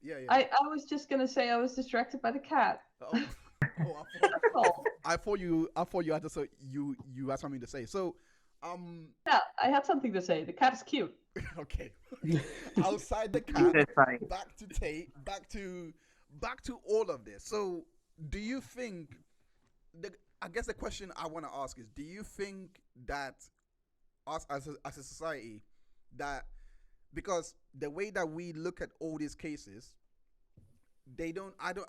Yeah, yeah. I was just gonna say I was distracted by the cat. Oh, oh, Oh, I thought you had to say you had something to say. So, um, yeah, I had something to say. The cat is cute. okay. Outside the You cat, said something. back to Tate, back to all of this. So, do you think the I guess the question I want to ask is: do you think that us as a society that because the way that we look at all these cases, they don't. I don't.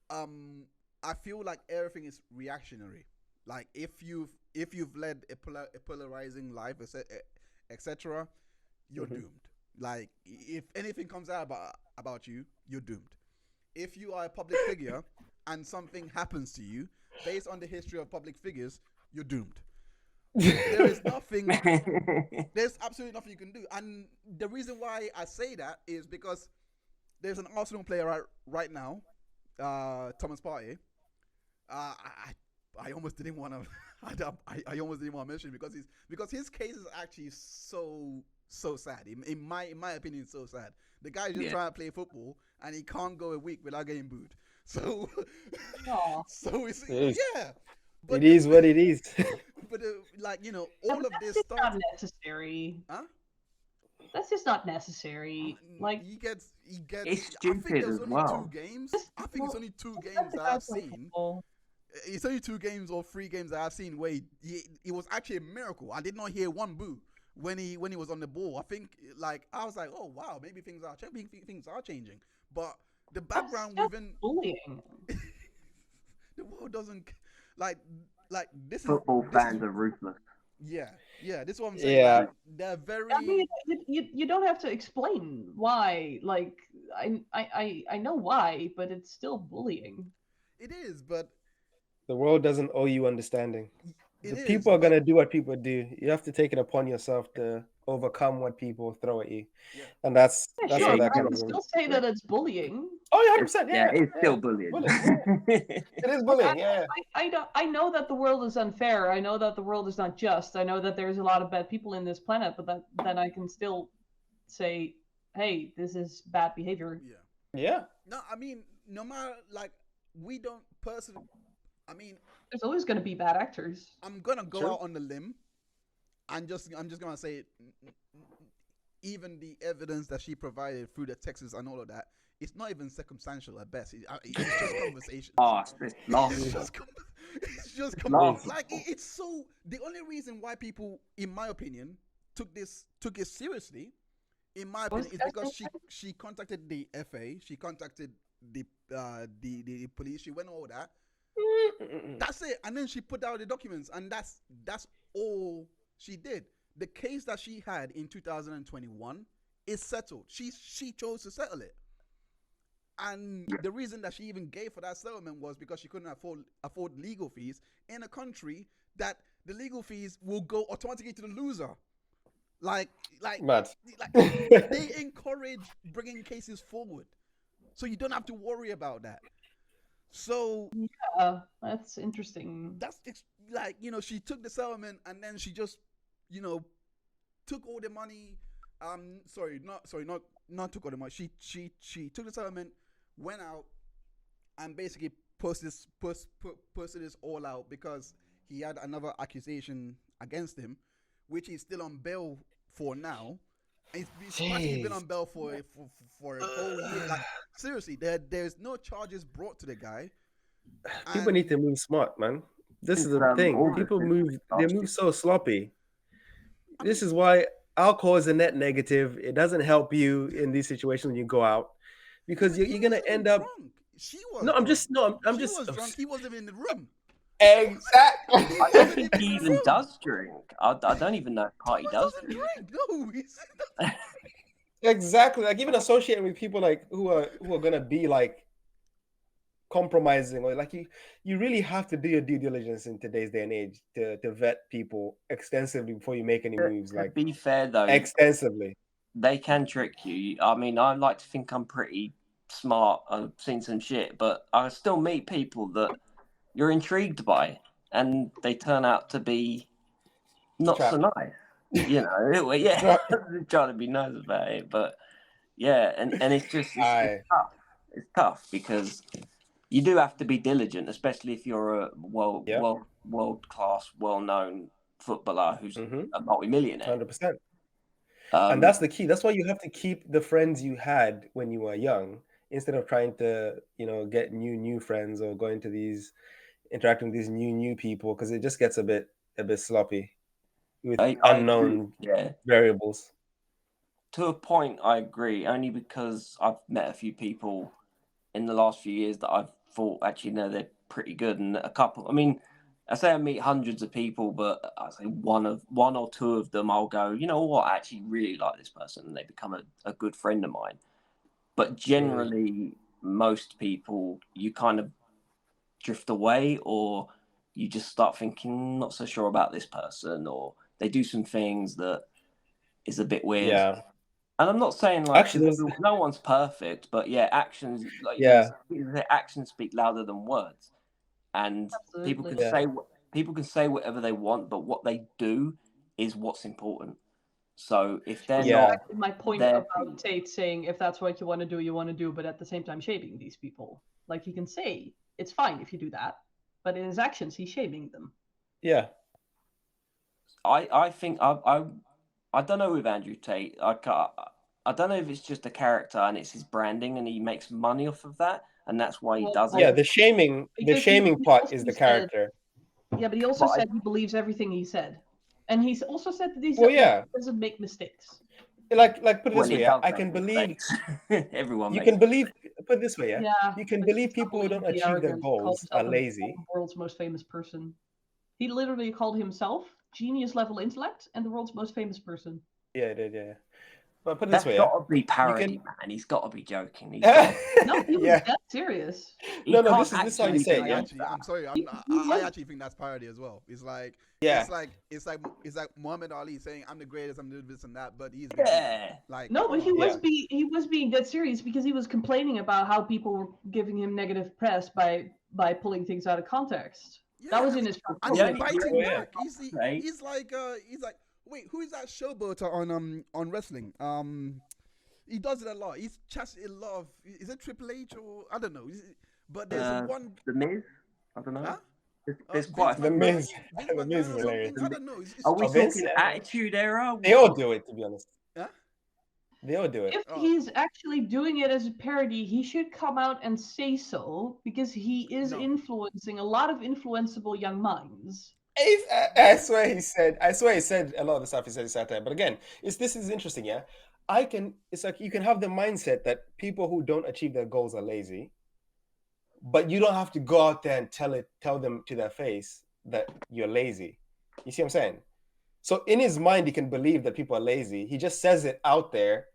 Um I feel like everything is reactionary. Like if you've led a polarizing life, etc., you're Mhm. doomed. Like if anything comes out about you, you're doomed. If you are a public figure and something happens to you based on the history of public figures, you're doomed. There is nothing. There's absolutely nothing you can do. And the reason why I say that is because there's an Arsenal player right now, Thomas Partey. I almost didn't want to. I almost didn't want to mention it because his case is actually so sad. In my opinion, it's so sad. The guy is just Yeah. trying to play football and he can't go a week without getting booed. So Aw. so it's It is. yeah. It is what it is. But like Yeah, all but of that's this just starts. not necessary. Huh? That's just not necessary. Like, He gets. It's I think stupid there's as only well. 2 games. just I think it's well, only two let games the that guy I've play seen. football. It's only 2 games or 3 games that I've seen where it was actually a miracle. I did not hear one boo when he was on the ball. I think like I was like, oh wow, maybe things are changing. Things are changing, but the That's background just within bullying. the world doesn't like like Football this is fans are ruthless. yeah. This is what I'm saying. Yeah. Like they're I mean, very you don't have to explain why. Like, I know why, but it's still bullying. it is, but The world doesn't owe you understanding. it The is, people are but gonna do what people do. You have to take it upon yourself to overcome what people throw at you, yeah. and that's Yeah, that's Yeah, how sure, you that but I can. comes would in. still say Yeah. that it's bullying. Oh, yeah, It's, 100%. yeah, Yeah, it's yeah. still bullying. Bullying. Yeah. It is Like, bullying. Yeah. I know that the world is unfair. I know that the world is not just. I know that there's a lot of bad people in this planet, but then I can still say, hey, this is bad behavior. Yeah. Yeah. No, I mean, no matter like we don't personally. I mean, There's always going to be bad actors. I'm gonna go True. out on the limb and I'm just gonna say, even the evidence that she provided through the texts and all of that, it's not even circumstantial at best. It's just conversations. Oh, it's It's laughable. just, it's just It's laughable. like it's so. The only reason why people, in my opinion, took it seriously, in my What was opinion, is the guy's because name? she contacted the FA, she contacted the police, she went all that. That's it, and then she put out the documents, and that's all she did. The case that she had in 2021 is settled. She chose to settle it, and the reason that she even gave for that settlement was because she couldn't afford legal fees in a country that the legal fees will go automatically to the loser. Like Mad. they encourage bringing cases forward, so you don't have to worry about that. So That's interesting. it's like she took the settlement and then she just you know took all the money. Not took all the money. She took the settlement, went out, and basically posted this all out because he had another accusation against him, which he's still on bail for now. And he's practically been Jeez. on bail for a whole year. Like seriously, there's no charges brought to the guy. People need to move smart, man. This is the thing. August, People isn't move. it? They Last move year. so sloppy. I This mean, is why alcohol is a net negative. It doesn't help you in these situations when you go out, because you're gonna wasn't end up. drunk. She was. No, I'm drunk. just no. I'm She just was drunk. He wasn't in the room. exactly. I don't think he even does drink. I don't even know if Party Thomas does doesn't drink. drink. No, he's Exactly. Like even associating with people like who are gonna be like compromising, or like you really have to do your due diligence in today's day and age to vet people extensively before you make any moves. To Like be fair though, extensively. they can trick you. I mean, I like to think I'm pretty smart. I've seen some shit, but I still meet people that you're intrigued by, and they turn out to be not Trap. so nice. Yeah, Trap. trying to be nice about it, but Yeah, and it's just it's tough. It's tough because you do have to be diligent, especially if you're a world class, well known footballer who's a multi-millionaire. 100%. And that's the key. That's why you have to keep the friends you had when you were young, instead of trying to, get new friends or go into interacting with these new people, because it just gets a bit sloppy with unknown variables. To a point, I agree. Only because I've met a few people in the last few years that I've thought actually no, they're pretty good, and a couple. I mean, I say I meet hundreds of people, but I say one or two of them, I'll go, you know what, I actually really like this person, and they become a good friend of mine. But generally, most people, you kind of drift away, or you just start thinking, not so sure about this person, or they do some things that is a bit weird. Yeah. And I'm not saying actually no one's perfect, but actions actions speak louder than words, and people can say whatever they want, but what they do is what's important. So if they're not, my point about Tate saying if that's what you want to do, but at the same time shaming these people, like he can say it's fine if you do that, but in his actions he's shaming them. Yeah, I think I don't know with Andrew Tate. I don't know if it's just a character and it's his branding and he makes money off of that, and that's why he does it. Yeah, the shaming part is the character. Yeah, but he also said he believes everything he said, and he's also said that he doesn't make mistakes. Like put it this way, I can believe everyone. You can believe. Put it this way, you can believe people who don't achieve their goals are lazy. The world's most famous person. He literally called himself genius level intellect and the world's most famous person. Yeah, he did. Yeah. But put it this way, got to be parody, man. He's got to be joking. No, he was that serious. No, this is how you say it. Yeah. I'm sorry. I actually think that's parody as well. It's like it's like Muhammad Ali saying I'm the greatest, I'm doing this and that, but he's like no, but he was being dead serious because he was complaining about how people were giving him negative press by pulling things out of context. That was in his front. And biting back. He's like wait, who is that showboater on wrestling? He does it a lot. He's just a lot of. Is it Triple H or I don't know? But there's one. The Miz. I don't know. Huh? There's quite the Miz. The Miz is hilarious. I don't know. Are we talking Attitude Era? They all do it, to be honest. Huh? They all do it. If he's actually doing it as a parody, he should come out and say so, because he is influencing a lot of influenceable young minds. I swear he said a lot of the stuff he said satire. But again, this is interesting, yeah. It's like you can have the mindset that people who don't achieve their goals are lazy, but you don't have to go out there and tell them to their face that you're lazy. You see what I'm saying? So in his mind, he can believe that people are lazy. He just says it out there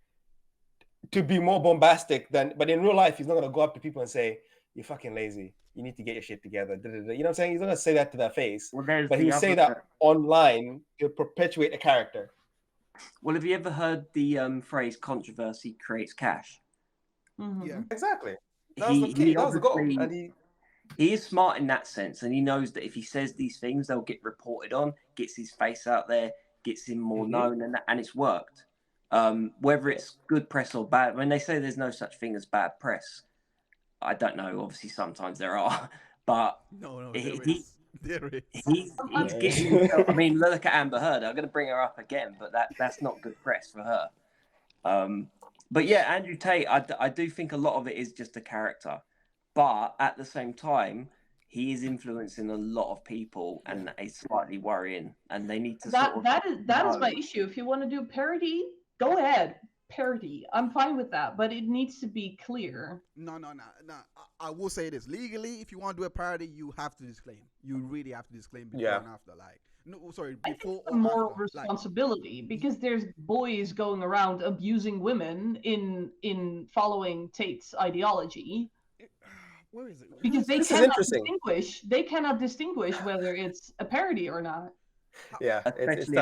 to be more bombastic but in real life, he's not gonna go up to people and say, "You're fucking lazy. You need to get your shit together." You know what I'm saying? He's not gonna say that to their face, but he'll say that online to perpetuate a character. Well, have you ever heard the phrase "controversy creates cash"? Mm-hmm. Yeah, exactly. That was the key. That was the goal. And he is smart in that sense, and he knows that if he says these things, they'll get reported on, gets his face out there, gets him more known, and it's worked. Whether it's good press or bad, when they say there's no such thing as bad press, I don't know. Obviously, sometimes there are, but there is. He's getting. I mean, look at Amber Heard. I'm going to bring her up again, but that's not good press for her. But yeah, Andrew Tate, I do think a lot of it is just a character, but at the same time, he is influencing a lot of people, and it's slightly worrying. And they need to. That is my issue. If you want to do parody, go ahead. Parody, I'm fine with that, but it needs to be clear. No. I will say this: legally, if you want to do a parody, you have to disclaim. You really have to disclaim before and after. Before or moral after, responsibility, because there's boys going around abusing women in following Tate's ideology. Where is it? Because they cannot distinguish whether it's a parody or not. Yeah, especially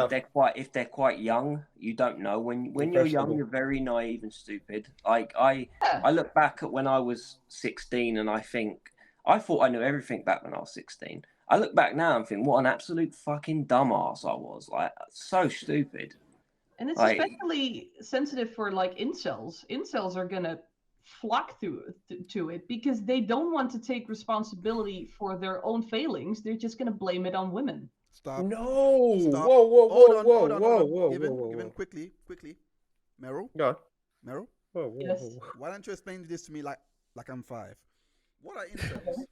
if they're quite young, you don't know. When you're young, you're very naive and stupid. Like I look back at when I was 16, and I thought I knew everything back when I was 16. I look back now and think, what an absolute fucking dumbass I was. Like, so stupid. And it's Like- especially sensitive for like incels. Incels are gonna flock to it because they don't want to take responsibility for their own failings. They're just gonna blame it on women. Stop. No. Stop. Whoa, whoa, Hold whoa, on, whoa, hold on, whoa, hold on. whoa, Given, whoa, given, whoa. quickly. Merel, Go on. Merel, Whoa, whoa, Yes. whoa. why don't you explain this to me like I'm 5? What are incels?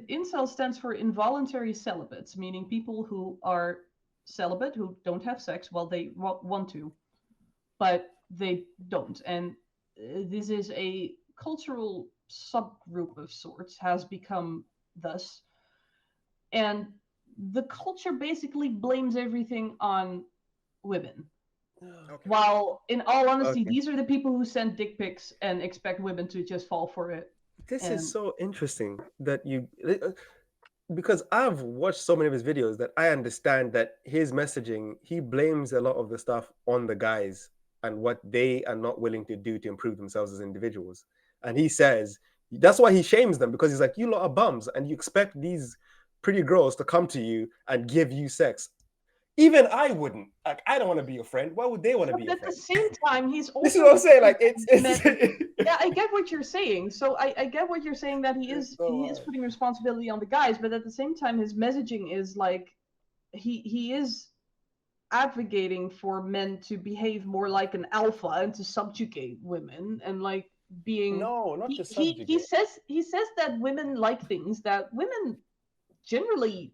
Incel stands for involuntary celibates, meaning people who are celibate, who don't have sex, well, they want to, but they don't. And this is a cultural subgroup of sorts, has become thus. And the culture basically blames everything on women. Okay. While, in all honesty, Okay. these are the people who send dick pics and expect women to just fall for it. This And- is so interesting that you, because I've watched so many of his videos that I understand that his messaging, he blames a lot of the stuff on the guys and what they are not willing to do to improve themselves as individuals. And he says that's why he shames them, because he's like, you lot are bums and you expect these pretty girls to come to you and give you sex. Even I wouldn't. Like, I don't want to be your friend. Why would they want to be But your at the friend? same time, he's also. This is what I'm saying. Like, it's Yeah, I get what you're saying. So I get what you're saying, that he is putting responsibility on the guys, but at the same time, his messaging is like he is advocating for men to behave more like an alpha and to subjugate women and like being. No, not he, to he subjugate. he says that women like things that women generally,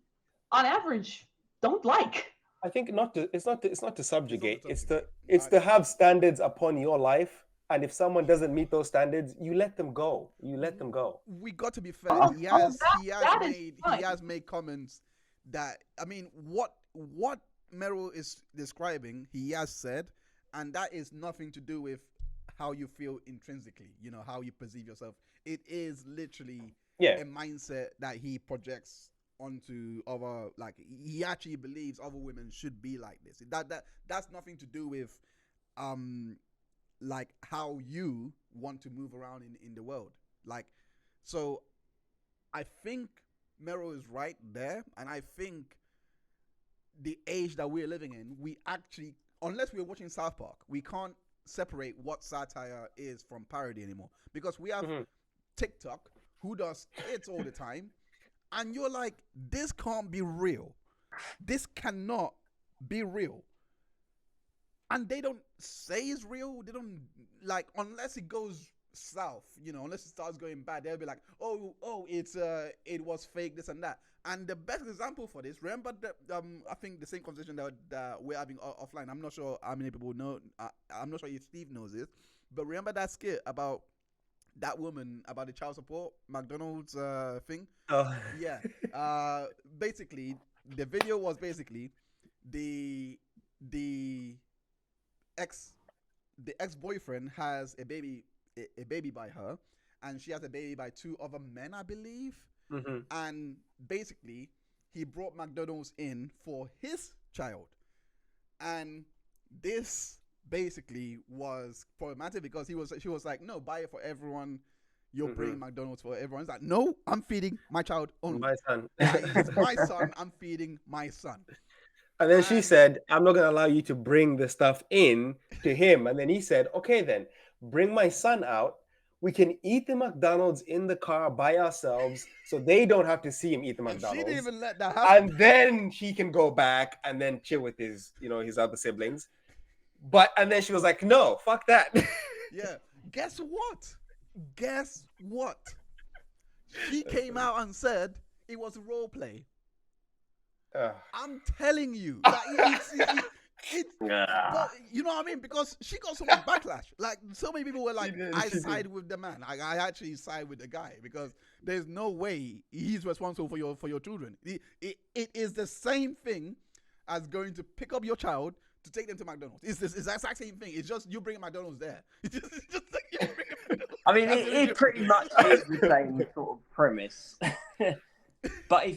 on average, don't like. I think it's not to subjugate. It's subjugate. to have standards upon your life, and if someone doesn't meet those standards, you let them go. You let them go. We got to be fair. Oh, he that is fine. has made comments that, I mean, what Merel is describing, he has said, and that is nothing to do with how you feel intrinsically, you know, how you perceive yourself. It is literally a mindset that he projects onto other, like, he actually believes other women should be like this. That's nothing to do with like how you want to move around in the world. Like, so I think Merel is right there, and I think the age that we're living in, we actually, unless we're watching South Park, we can't separate what satire is from parody anymore, because we have TikTok, who does it all the time, and you're like, this can't be real. This cannot be real. And they don't say it's real. They don't, like, unless it goes south, you know, unless it starts going bad, they'll be like, oh, it was fake, this and that. And the best example for this, remember that I think the same conversation that we're having offline. I'm not sure how many people know. I'm not sure if Steve knows this, but remember that skit about that woman about the child support McDonald's thing. Oh. Yeah. Basically, the video was basically the ex-boyfriend has a baby by her, and she has a baby by 2 other men, I believe. Mm-hmm. And basically, he brought McDonald's in for his child, and this basically was problematic because she was like, no, buy it for everyone. You're bringing McDonald's for everyone. It's like, no, I'm feeding my child only. My son. It's my son. I'm feeding my son. And then she said, I'm not going to allow you to bring the stuff in to him. And then he said, okay, then bring my son out. We can eat the McDonald's in the car by ourselves, so they don't have to see him eat the McDonald's. She didn't even let that happen. And then he can go back and then chill with his other siblings. And then she was like, no, fuck that. Yeah. Guess what? She came out and said it was role play. I'm telling you. Like, but you know what I mean? Because she got so much backlash. Like, so many people were like, I side with the man. I actually side with the guy, because there's no way he's responsible for your children. It is the same thing as going to pick up your child to take them to McDonald's. It's the exact same thing. It's just you bring McDonald's there. It's just like you bring McDonald's. I mean, it pretty much is the same sort of premise. But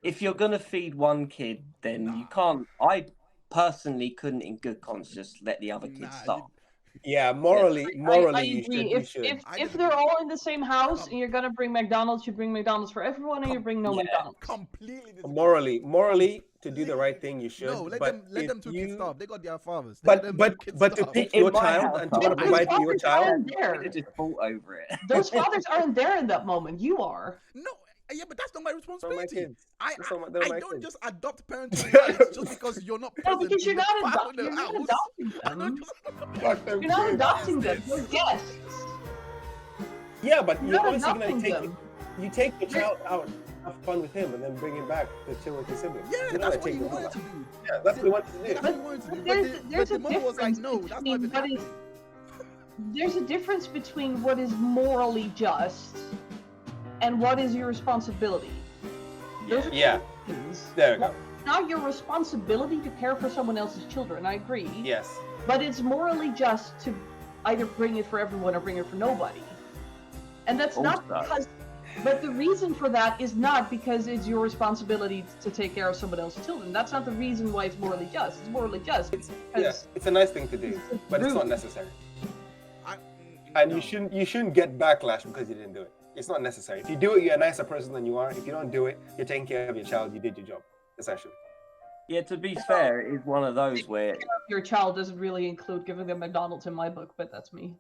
if you're gonna feed one kid, then you can't. I personally couldn't, in good conscience, let the other kids starve. Yeah, morally, I you agree. should. If they're all in the same house and you're gonna bring McDonald's, you bring McDonald's for everyone, and you bring no McDonald's. Completely. Morally, to do the right thing, you should. No, let but them two kids starve. They got their fathers. But to to pick In your my child and to want to household, provide for your those child. fathers aren't I just fought over it. Those fathers aren't there in that moment. You are. No, yeah, but that's not my They're my responsibility. kids. I They're my don't kids. just adopt parental rights just because you're not No, present. because you're in the not, family you're not house. adopting them. Fuck them You're not kids. adopting them. They're guests. Yeah, but You're you're not obviously adopting gonna take them. you take your child out, have fun with him, and then bring him back to chill with his siblings. Yeah, You're that's not what he taking wanted them to out. do. Yeah, that's what he wanted to do. That's what he wanted to do. There's But the a mother was like, difference no, that's not between even what is. happening. There's a difference between what is morally just and what is your responsibility. Those are Yeah. things. There we go. It's not your responsibility to care for someone else's children. I agree. Yes. But it's morally just to either bring it for everyone or bring it for nobody. And that's not Also- because. But the reason for that is not because it's your responsibility to take care of someone else's children. That's not the reason why it's morally just. It's morally just Yeah, because it's a nice thing to do, it's but it's not rude. necessary. No. And you shouldn't get backlash because you didn't do it. It's not necessary. If you do it, you're a nicer person than you are. If you don't do it, you're taking care of your child. You did your job, essentially. Yeah, to be fair, it is one of those where Your child doesn't really include giving them McDonald's in my book, but that's me.